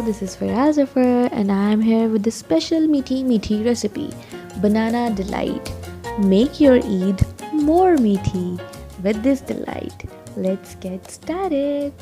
this is Faraz Zafar and I am here with the special Meethi recipe, Banana Delight. Make your Eid more meaty with this delight. Let's get started.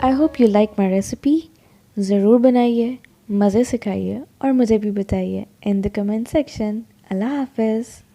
I hope you like my recipe. ज़रूर बनाइए, मज़े से खाइए और मुझे भी बताइए in the comment section. Allah Hafiz.